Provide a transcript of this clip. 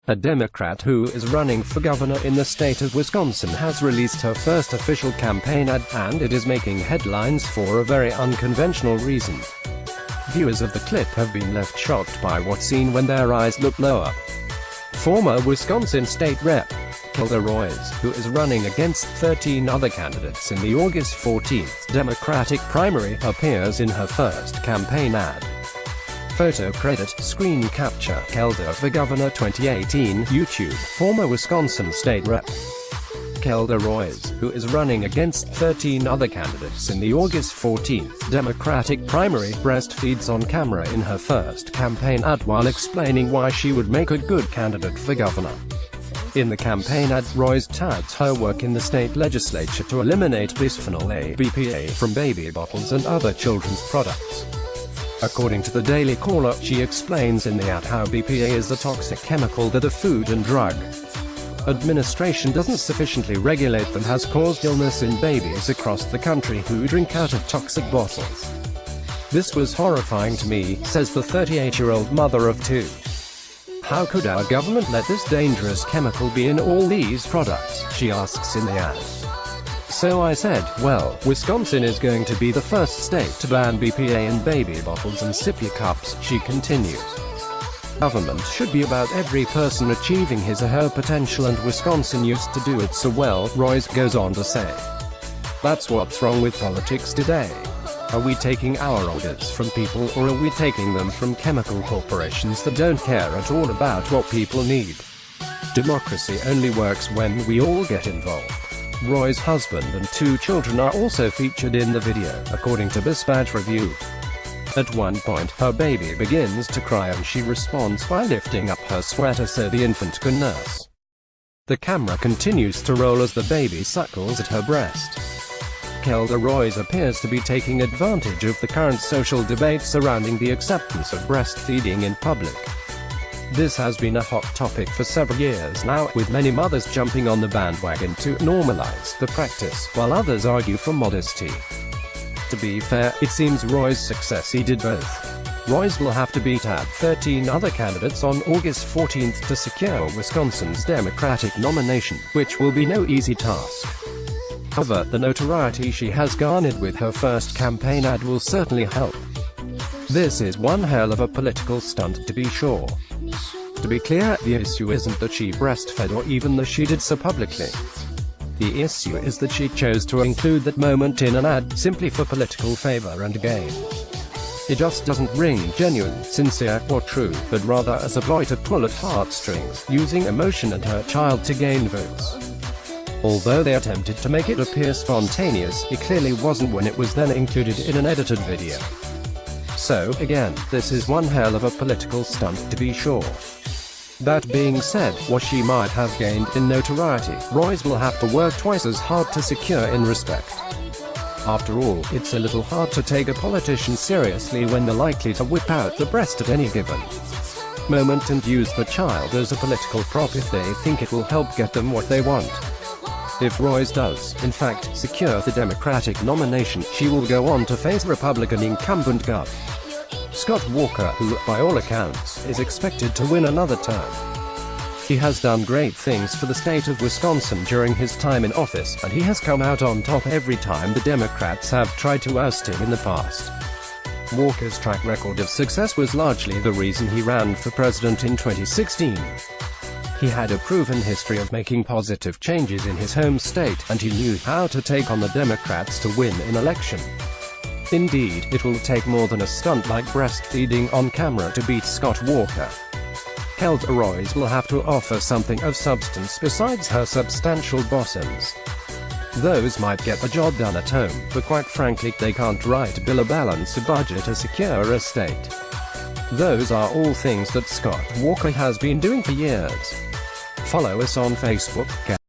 A Democrat who is running for governor in the state of Wisconsin has released her first official campaign ad, and it is making headlines for a very unconventional reason. Viewers of the clip have been left shocked by what's seen when their eyes look lower. Former Wisconsin State Rep. Kelda Roys, who is running against 13 other candidates in the August 14th Democratic primary, appears in her first campaign ad. Photo credit, screen capture, Kelda for Governor 2018, YouTube, former Wisconsin State Rep. Kelda Roys, who is running against 13 other candidates in the August 14th Democratic primary, breastfeeds on camera in her first campaign ad while explaining why she would make a good candidate for governor. In the campaign ad, Roys touts her work in the state legislature to eliminate bisphenol A (BPA) from baby bottles and other children's products. According to the Daily Caller, she explains in the ad how BPA is a toxic chemical that the Food and Drug Administration doesn't sufficiently regulate and has caused illness in babies across the country who drink out of toxic bottles. "This was horrifying to me," says the 38-year-old mother of two. "How could our government let this dangerous chemical be in all these products?" she asks in the ad. "So I said, well, Wisconsin is going to be the first state to ban BPA in baby bottles and sippy cups," she continues. "Government should be about every person achieving his or her potential, and Wisconsin used to do it so well," Roys goes on to say. "That's what's wrong with politics today. Are we taking our orders from people, or are we taking them from chemical corporations that don't care at all about what people need? Democracy only works when we all get involved." Roy's husband and two children are also featured in the video, according to Dispatch Review. At one point, her baby begins to cry and she responds by lifting up her sweater so the infant can nurse. The camera continues to roll as the baby suckles at her breast. Kelda Roys appears to be taking advantage of the current social debate surrounding the acceptance of breastfeeding in public. This has been a hot topic for several years now, with many mothers jumping on the bandwagon to normalize the practice, while others argue for modesty. To be fair, it seems Roys' succeeded both. Roys will have to beat out 13 other candidates on August 14th to secure Wisconsin's Democratic nomination, which will be no easy task. However, the notoriety she has garnered with her first campaign ad will certainly help. This is one hell of a political stunt, to be sure. To be clear, the issue isn't that she breastfed or even that she did so publicly. The issue is that she chose to include that moment in an ad, simply for political favor and gain. It just doesn't ring genuine, sincere, or true, but rather as a ploy to pull at heartstrings, using emotion and her child to gain votes. Although they attempted to make it appear spontaneous, it clearly wasn't when it was then included in an edited video. So, again, this is one hell of a political stunt, to be sure. That being said, what she might have gained in notoriety, Roys will have to work twice as hard to secure in respect. After all, it's a little hard to take a politician seriously when they're likely to whip out the breast at any given moment and use the child as a political prop if they think it will help get them what they want. If Roys does, in fact, secure the Democratic nomination, she will go on to face Republican incumbent Gov. Scott Walker, who, by all accounts, is expected to win another term. He has done great things for the state of Wisconsin during his time in office, and he has come out on top every time the Democrats have tried to oust him in the past. Walker's track record of success was largely the reason he ran for president in 2016. He had a proven history of making positive changes in his home state, and he knew how to take on the Democrats to win an election. Indeed, it will take more than a stunt like breastfeeding on camera to beat Scott Walker. Kelda Roys will have to offer something of substance besides her substantial bottoms. Those might get the job done at home, but quite frankly, they can't write a bill or balance a budget to secure a state. Those are all things that Scott Walker has been doing for years. Follow us on Facebook.